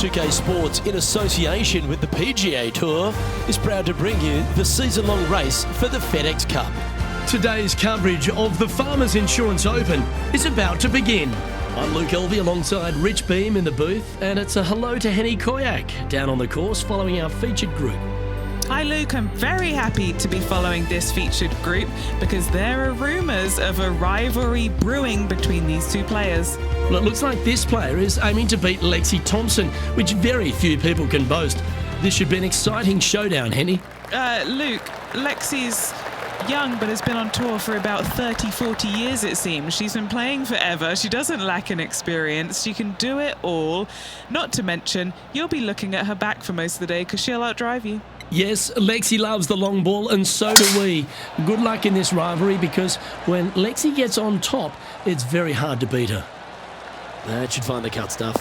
2K Sports, in association with the PGA Tour, is proud to bring you the season-long race for the FedEx Cup. Today's coverage of the Farmers Insurance Open is about to begin. I'm Luke Elvey alongside Rich Beam in the booth, and it's a hello to Henny Koyak down on the course following our featured group. Hi Luke, I'm very happy to be following this featured group because there are rumours of a rivalry brewing between these two players. Well, it looks like this player is aiming to beat Lexi Thompson, which very few people can boast. This should be an exciting showdown, Henny. Luke, Lexi's young but has been on tour for about 30-40 years, it seems. She's been playing forever. She doesn't lack in experience. She can do it all. Not to mention, you'll be looking at her back for most of the day because she'll outdrive you. Yes, Lexi loves the long ball, and so do we. Good luck in this rivalry because when Lexi gets on top, it's very hard to beat her. That should find the cut stuff.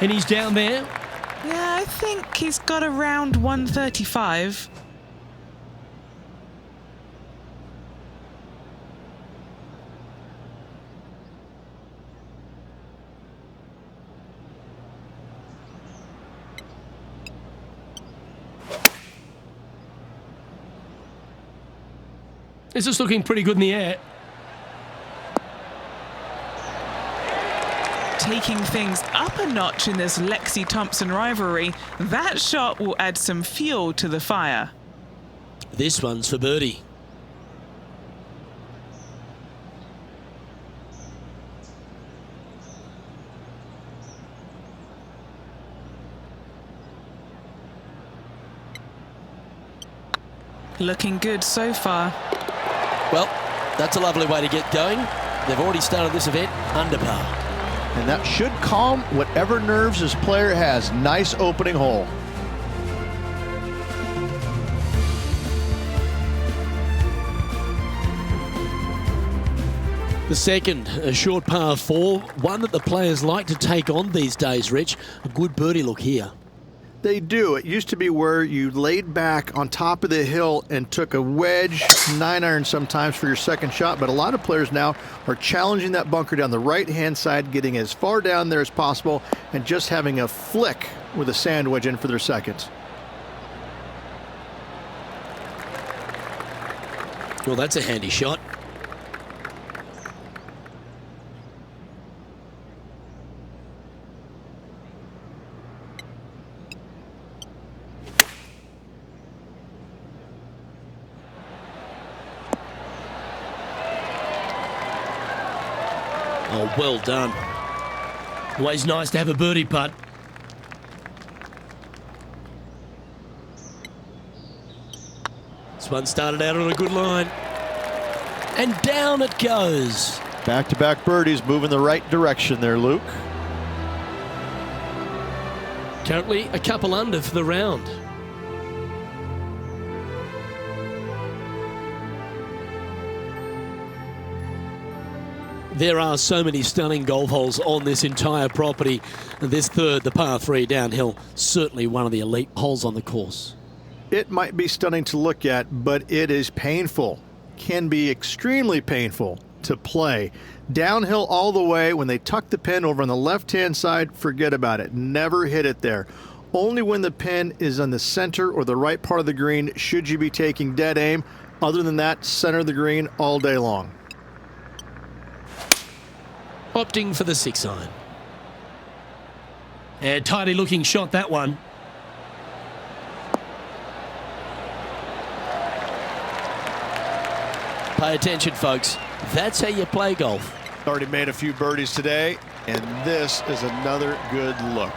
And he's down there. Yeah, I think he's got around 135. This is looking pretty good in the air. Taking things up a notch in this Lexi Thompson rivalry, that shot will add some fuel to the fire. This one's for birdie. Looking good so far. Well, that's a lovely way to get going. They've already started this event under par. And that should calm whatever nerves this player has. Nice opening hole. The second, a short par 4, one that the players like to take on these days, Rich. A good birdie look here. They do. It used to be where you laid back on top of the hill and took a wedge, 9-iron sometimes for your second shot, but a lot of players now are challenging that bunker down the right-hand side, getting as far down there as possible, and just having a flick with a sand wedge in for their second. Well, that's a handy shot. Oh, well done. Always nice to have a birdie putt. This one started out on a good line. And down it goes. Back-to-back birdies, moving the right direction there, Luke. Currently a couple under for the round. There are so many stunning golf holes on this entire property. This third, the par 3 downhill, certainly one of the elite holes on the course. It might be stunning to look at, but it is painful. Can be extremely painful to play. Downhill all the way. When they tuck the pin over on the left-hand side, forget about it. Never hit it there. Only when the pin is on the center or the right part of the green should you be taking dead aim. Other than that, center of the green all day long. Opting for the 6-iron. And tidy looking shot, that one. Pay attention, folks. That's how you play golf. Already made a few birdies today, and this is another good look.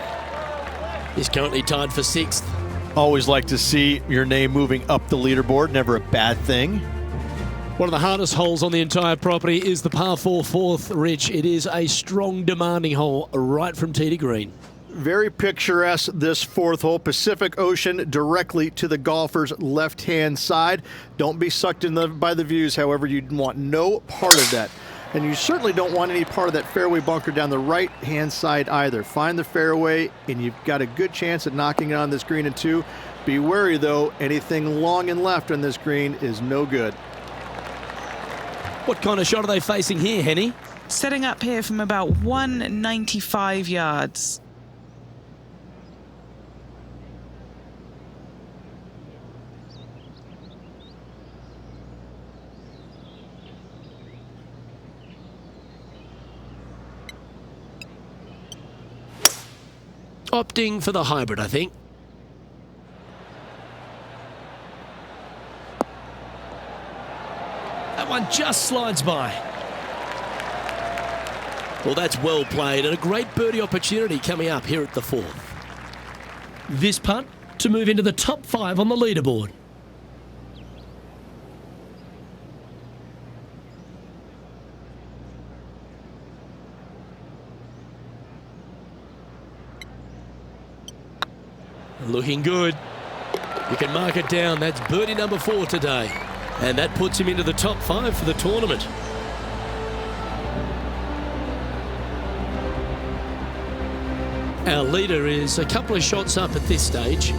He's currently tied for 6th. Always like to see your name moving up the leaderboard. Never a bad thing. One of the hardest holes on the entire property is the par 4 4th, Rich. It is a strong, demanding hole right from tee to green. Very picturesque, this 4th hole. Pacific Ocean directly to the golfer's left-hand side. Don't be sucked in by the views, however. You want no part of that. And you certainly don't want any part of that fairway bunker down the right-hand side either. Find the fairway, and you've got a good chance at knocking it on this green in 2. Be wary, though. Anything long and left on this green is no good. What kind of shot are they facing here, Henny? Setting up here from about 195 yards. Opting for the hybrid, I think. That one just slides by. Well, that's well played and a great birdie opportunity coming up here at the 4th. This putt to move into the top 5 on the leaderboard. Looking good. You can mark it down. That's birdie number 4 today. And that puts him into the top 5 for the tournament. Our leader is a couple of shots up at this stage.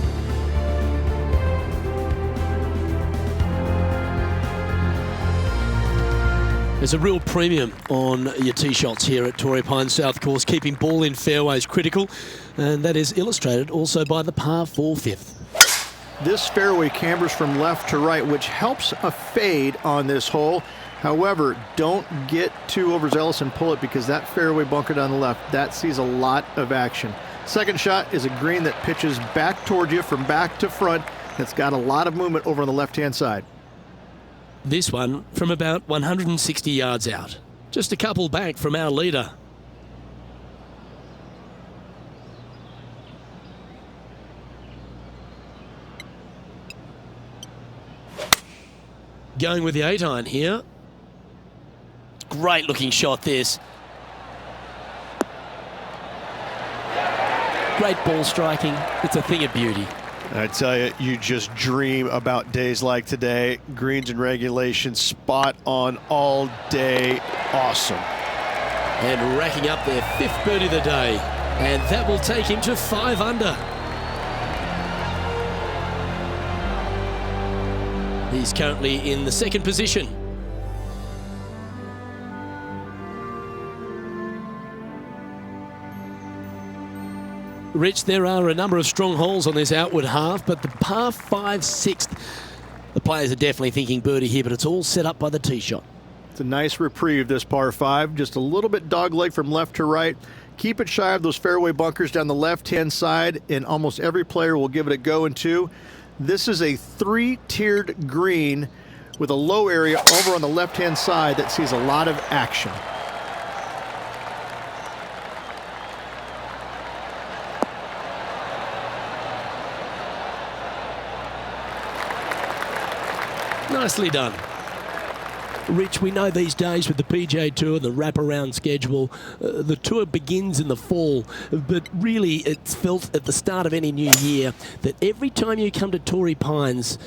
There's a real premium on your tee shots here at Torrey Pines South Course, keeping ball in fairways critical, and that is illustrated also by the par 4 fifth. This fairway cambers from left to right, which helps a fade on this hole. However, don't get too overzealous and pull it, because that fairway bunker down the left, that sees a lot of action. Second shot is a green that pitches back towards you from back to front. It's got a lot of movement over on the left-hand side. This one from about 160 yards out. Just a couple back from our leader. Going with the 8-iron here. Great looking shot this. Great ball striking. It's a thing of beauty. I tell you, you just dream about days like today. Greens and regulation, spot on all day. Awesome. And racking up their 5th birdie of the day. And that will take him to 5 under. He's currently in the 2nd position. Rich, there are a number of strong holes on this outward half, but the par 5 6th, the players are definitely thinking birdie here, but it's all set up by the tee shot. It's a nice reprieve, this par 5. Just a little bit dogleg from left to right. Keep it shy of those fairway bunkers down the left-hand side, and almost every player will give it a go in 2. This is a 3-tiered green with a low area over on the left-hand side that sees a lot of action. Nicely done. Rich, we know these days with the PGA Tour, the wraparound schedule, the tour begins in the fall, but really it's felt at the start of any new year that every time you come to Torrey Pines,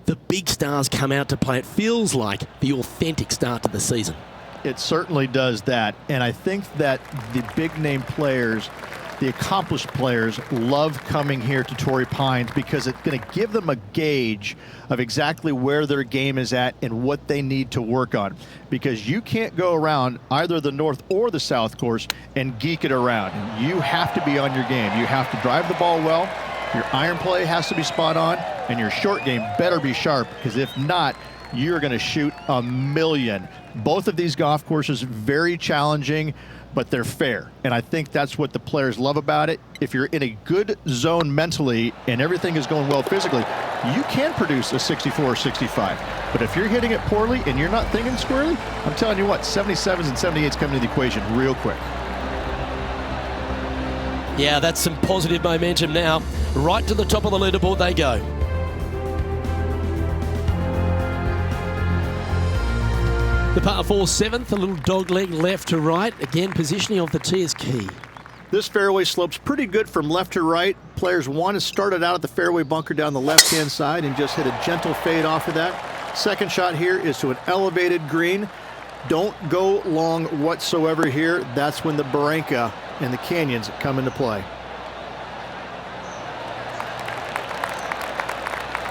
the big stars come out to play. It feels like the authentic start to the season. It certainly does that, and I think that the big-name players, the accomplished players, love coming here to Torrey Pines because it's going to give them a gauge of exactly where their game is at and what they need to work on. Because you can't go around either the North or the South course and geek it around. You have to be on your game. You have to drive the ball well, your iron play has to be spot on, and your short game better be sharp, because if not, you're going to shoot a million. Both of these golf courses very challenging, but they're fair. And I think that's what the players love about it. If you're in a good zone mentally and everything is going well physically, you can produce a 64 or 65. But if you're hitting it poorly and you're not thinking squarely, I'm telling you what, 77s and 78s come into the equation real quick. Yeah, that's some positive momentum now. Right to the top of the leaderboard they go. The par 4 7th, a little dog leg left to right. Again, positioning of the tee is key. This fairway slopes pretty good from left to right. Players want to start it out at the fairway bunker down the left-hand side and just hit a gentle fade off of that. Second shot here is to an elevated green. Don't go long whatsoever here. That's when the barranca and the canyons come into play.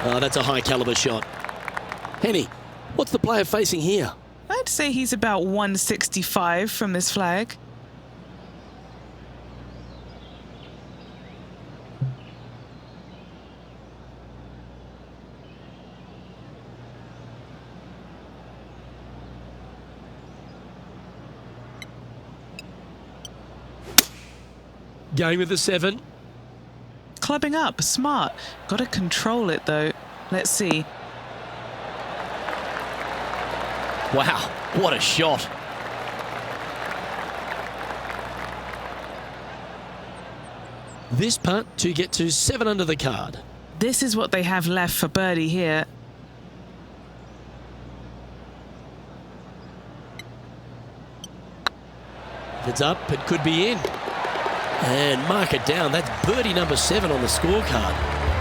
Oh, that's a high caliber shot. Henny, what's the player facing here? I I'd say he's about 165 from this flag. Going with the 7. Clubbing up, smart. Got to control it though. Let's see. Wow, what a shot. This putt to get to 7 under the card. This is what they have left for birdie here. If it's up, it could be in. And mark it down. That's birdie number 7 on the scorecard.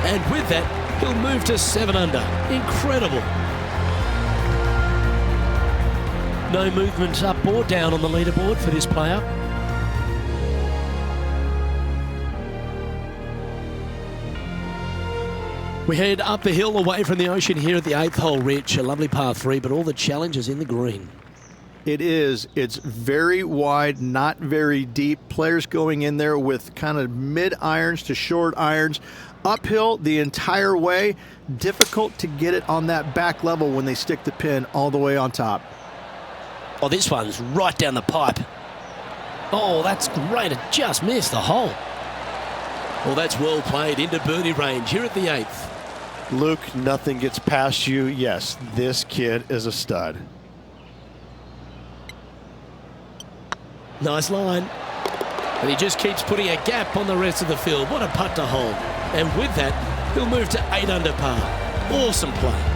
And with that, he'll move to 7 under. Incredible. No movement up or down on the leaderboard for this player. We head up the hill away from the ocean here at the 8th hole, Rich. A lovely par 3, but all the challenges in the green. It is. It's very wide, not very deep. Players going in there with kind of mid irons to short irons. Uphill the entire way. Difficult to get it on that back level when they stick the pin all the way on top. Oh, this one's right down the pipe. Oh, that's great. It just missed the hole. Well, that's well played into birdie range here at the 8th. Luke, nothing gets past you. Yes, this kid is a stud. Nice line. And he just keeps putting a gap on the rest of the field. What a putt to hold. And with that, he'll move to 8 under par. Awesome play.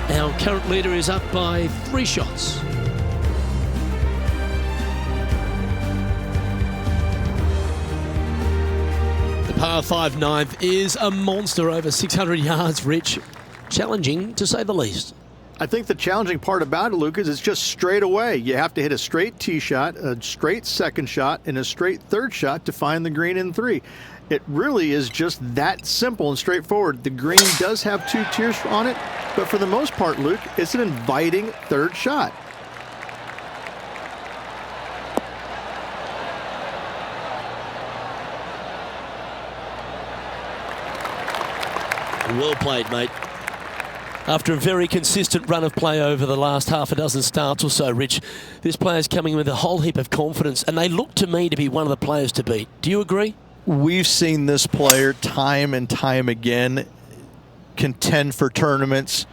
Our current leader is up by 3 shots. The par 5 9th is a monster over 600 yards, Rich. Challenging, to say the least. I think the challenging part about it, Luke, is it's just straight away. You have to hit a straight tee shot, a straight second shot, and a straight third shot to find the green in 3. It really is just that simple and straightforward. The green does have 2 tiers on it, but for the most part, Luke, it's an inviting third shot. Well played, mate. After a very consistent run of play over the last half a dozen starts or so, Rich, this player's coming with a whole heap of confidence, and they look to me to be one of the players to beat. Do you agree? We've seen this player time and time again contend for tournaments,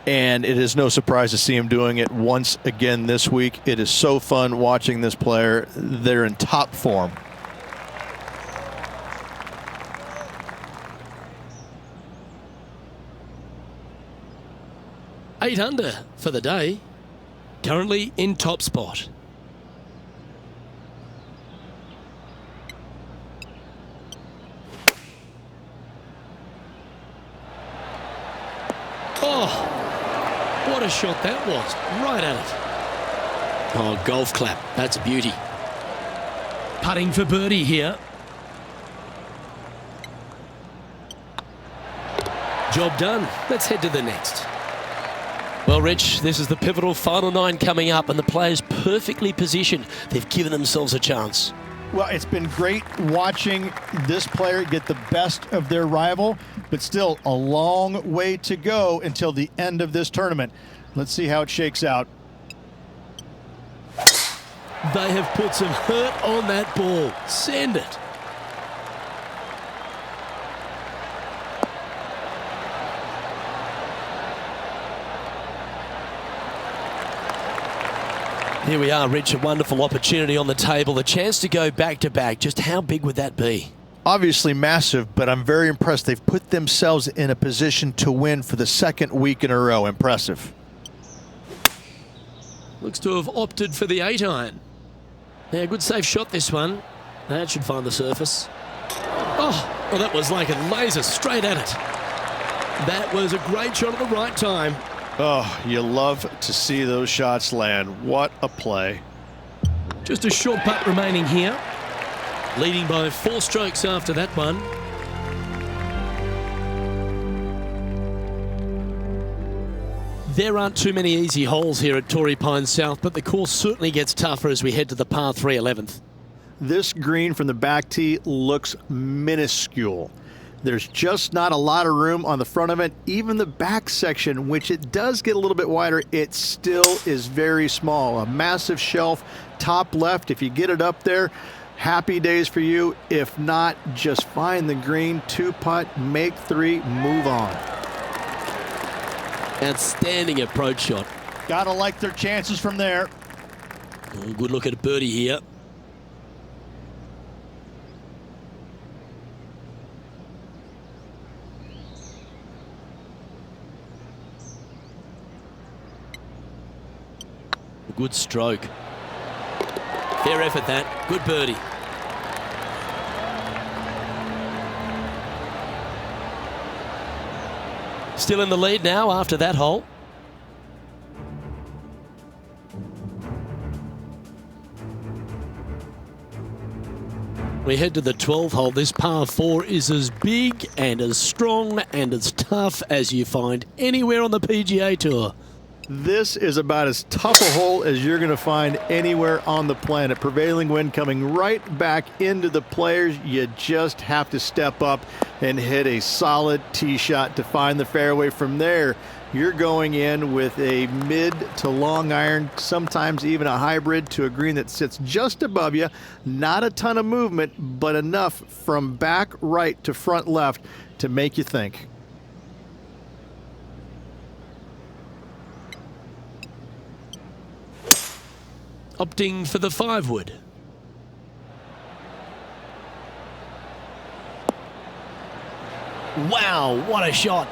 and it is no surprise to see him doing it once again this week. It is so fun watching this player. They're in top form. Eight under for the day. Currently in top spot. Oh, what a shot that was. Right at it. Oh, golf clap. That's a beauty. Putting for birdie here. Job done. Let's head to the next. Well, Rich, this is the pivotal final 9 coming up, and the players perfectly positioned. They've given themselves a chance. Well, it's been great watching this player get the best of their rival, but still a long way to go until the end of this tournament. Let's see how it shakes out. They have put some hurt on that ball. Send it. Here we are, Rich, a wonderful opportunity on the table, the chance to go back-to-back. Just how big would that be? Obviously massive, but I'm very impressed. They've put themselves in a position to win for the 2nd week in a row. Impressive. Looks to have opted for the 8-iron. Yeah, good safe shot, this one. That should find the surface. Oh, well, that was like a laser straight at it. That was a great shot at the right time. Oh, you love to see those shots land. What a play. Just a short putt remaining here. Leading by 4 strokes after that one. There aren't too many easy holes here at Torrey Pines South, but the course certainly gets tougher as we head to the par 3 11th. This green from the back tee looks minuscule. There's just not a lot of room on the front of it. Even the back section, which it does get a little bit wider, it still is very small. A massive shelf, top left. If you get it up there, happy days for you. If not, just find the green, 2-putt, make 3, move on. Outstanding approach shot. Gotta like their chances from there. Oh, good look at a birdie here. Good stroke. Fair effort that. Good birdie. Still in the lead now after that hole. We head to the 12th hole. This par 4 is as big and as strong and as tough as you find anywhere on the PGA Tour. This is about as tough a hole as you're going to find anywhere on the planet. Prevailing wind coming right back into the players. You just have to step up and hit a solid tee shot to find the fairway. From there, you're going in with a mid to long iron, sometimes even a hybrid, to a green that sits just above you. Not a ton of movement, but enough from back right to front left to make you think. Opting for the 5-wood. Wow, what a shot.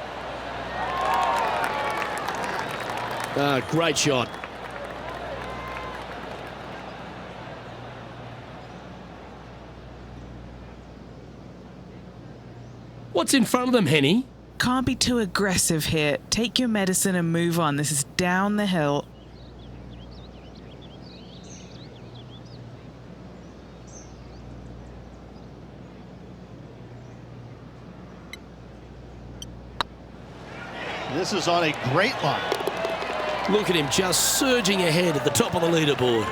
Great shot. What's in front of them, Henny? Can't be too aggressive here. Take your medicine and move on. This is down the hill. This is on a great line. Look at him just surging ahead at the top of the leaderboard.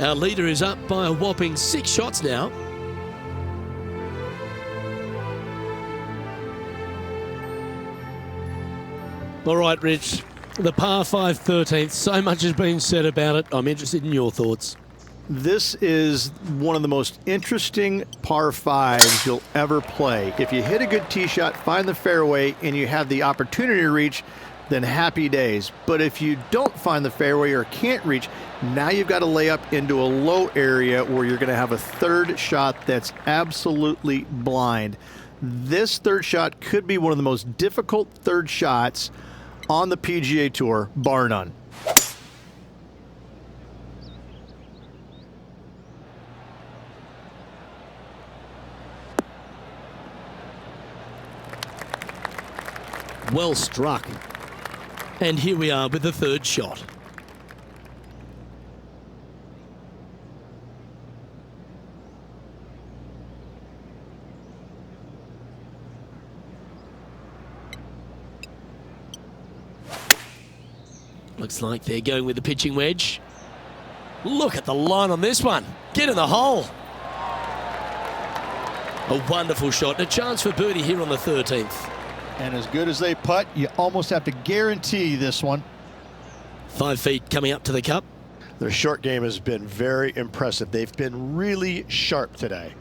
Our leader is up by a whopping 6 shots now. All right, Rich. The par 5 13th, so much has been said about it. I'm interested in your thoughts. This is one of the most interesting par 5s you'll ever play. If you hit a good tee shot, find the fairway, and you have the opportunity to reach, then happy days. But if you don't find the fairway or can't reach, now you've got to lay up into a low area where you're going to have a third shot that's absolutely blind. This third shot could be one of the most difficult third shots on the PGA Tour, bar none. Well struck. And here we are with the third shot. Looks like they're going with the pitching wedge. Look at the line on this one. Get in the hole. A wonderful shot and a chance for birdie here on the 13th. And as good as they putt, you almost have to guarantee this one. 5 feet coming up to the cup. Their short game has been very impressive. They've been really sharp today.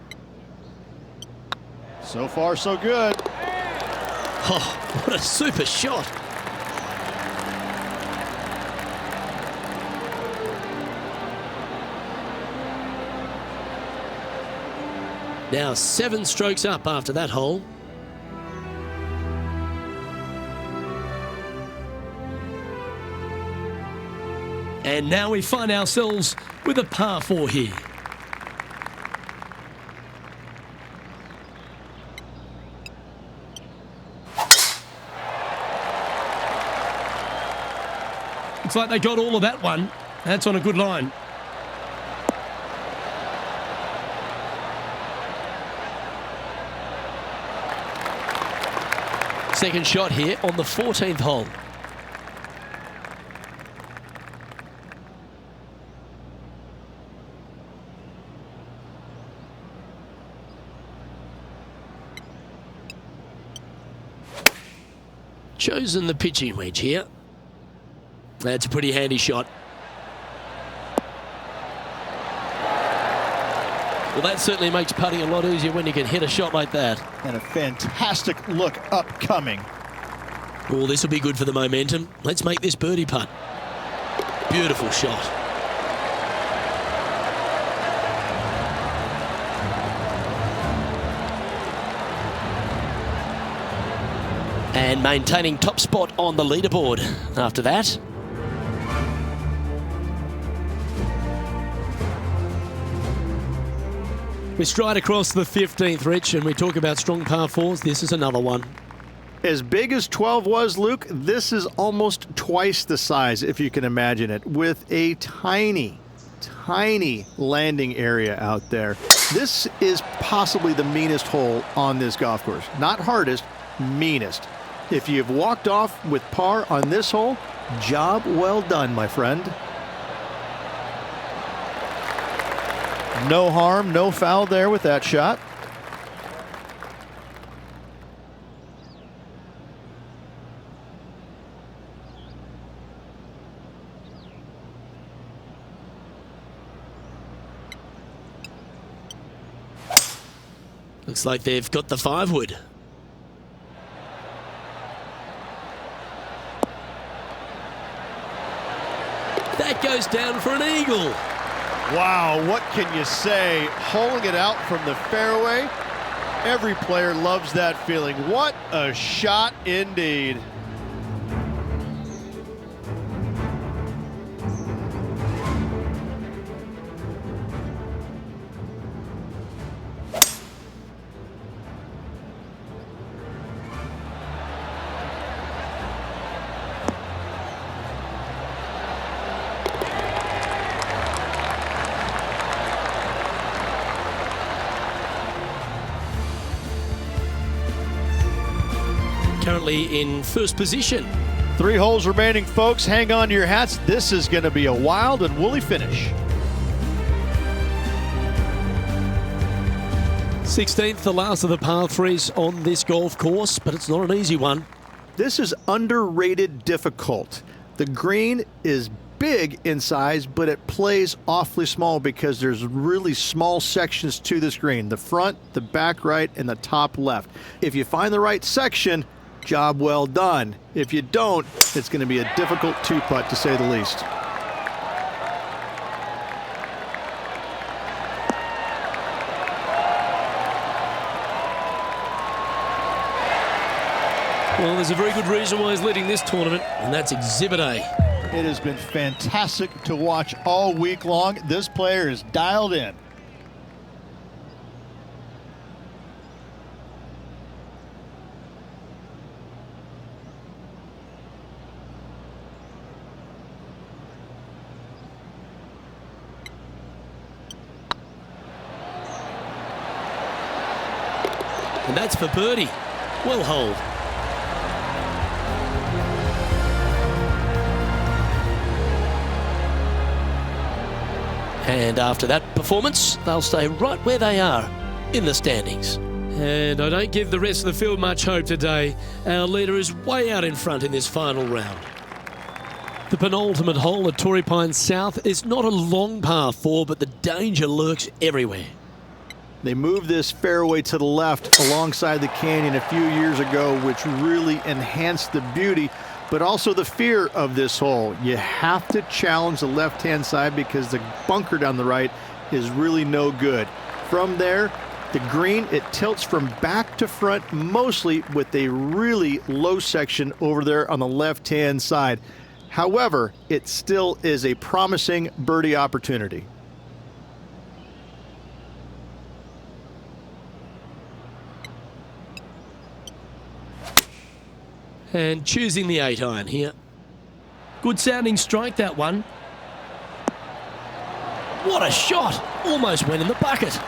So far, so good. Oh, what a super shot. Now 7 strokes up after that hole. And now we find ourselves with a par 4 here. Looks like they got all of that one. That's on a good line. second shot here on the 14th hole. Chosen the pitching wedge here. That's a pretty handy shot. Well, that certainly makes putting a lot easier when you can hit a shot like that. And a fantastic look upcoming. Oh, this will be good for the momentum. Let's make this birdie putt. Beautiful shot. And maintaining top spot on the leaderboard after that. We stride across the 15th, Rich, and we talk about strong par fours. This is another one. As big as 12 was, Luke, this is almost twice the size, if you can imagine it, with a tiny landing area out there. This is possibly the meanest hole on this golf course. Not hardest, meanest. If you've walked off with par on this hole, job well done, my friend. No harm, no foul there with that shot. Looks like they've got the 5-wood. That goes down for an eagle. Wow, what can you say? Holing it out from the fairway. Every player loves that feeling. What a shot indeed. Currently in first position. 3 holes remaining, folks. Hang on to your hats. This is going to be a wild and woolly finish. 16th, the last of the par 3s on this golf course, but it's not an easy one. This is underrated difficult. The green is big in size, but it plays awfully small because there's really small sections to this green. The front, the back right, and the top left. If you find the right section, job well done. If you don't, it's going to be a difficult 2-putt to say the least. Well, there's a very good reason why he's leading this tournament, and that's Exhibit A. It has been fantastic to watch all week long. This player is dialed in. And that's for birdie. Well holed. And after that performance, they'll stay right where they are in the standings. And I don't give the rest of the field much hope today. Our leader is way out in front in this final round. The penultimate hole at Torrey Pines South is not a long par 4, but the danger lurks everywhere. They moved this fairway to the left alongside the canyon a few years ago, which really enhanced the beauty, but also the fear of this hole. You have to challenge the left-hand side because the bunker down the right is really no good. From there, the green, it tilts from back to front mostly with a really low section over there on the left-hand side. However, it still is a promising birdie opportunity. And choosing the 8-iron here. Good sounding strike, that one. What a shot! Almost went in the bucket.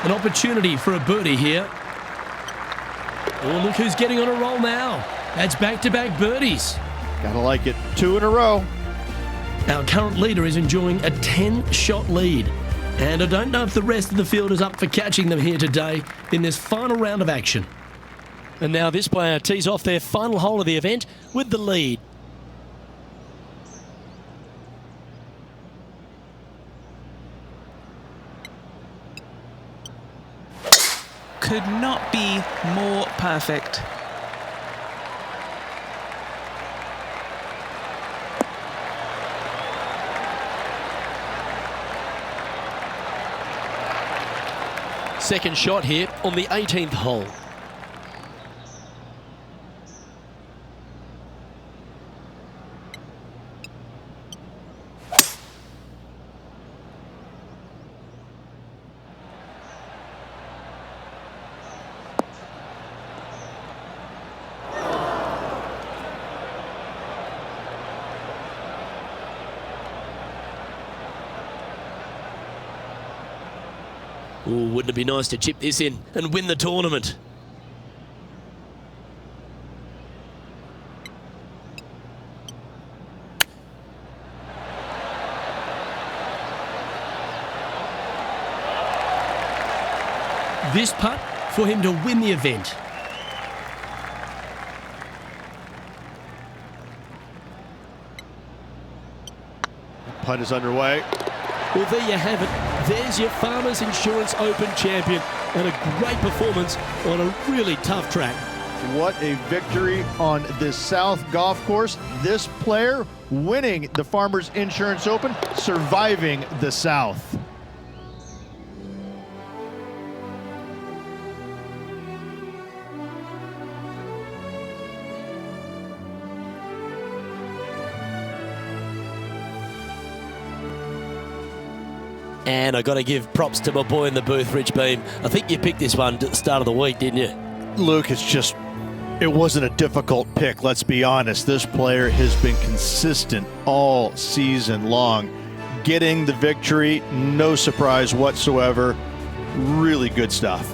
An opportunity for a birdie here. Oh, look who's getting on a roll now. That's back-to-back birdies. Gotta like it. 2 in a row. Our current leader is enjoying a 10-shot lead. And I don't know if the rest of the field is up for catching them here today in this final round of action. And now this player tees off their final hole of the event with the lead. Could not be more perfect. Second shot here on the 18th hole. Ooh, wouldn't it be nice to chip this in and win the tournament? This putt for him to win the event. Putt is underway. Well, there you have it. There's your Farmers Insurance Open champion and a great performance on a really tough track. What a victory on this South golf course. This player winning the Farmers Insurance Open, surviving the South. And I got to give props to my boy in the booth, Rich Beam. I think you picked this one at the start of the week, didn't you? Luke, it wasn't a difficult pick, let's be honest. This player has been consistent all season long. Getting the victory, no surprise whatsoever. Really good stuff.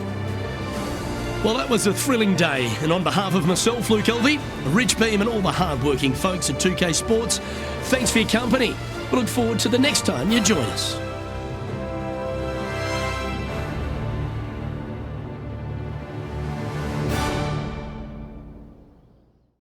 Well, that was a thrilling day. And on behalf of myself, Luke Elvey, Rich Beam and all the hard-working folks at 2K Sports, thanks for your company. We look forward to the next time you join us.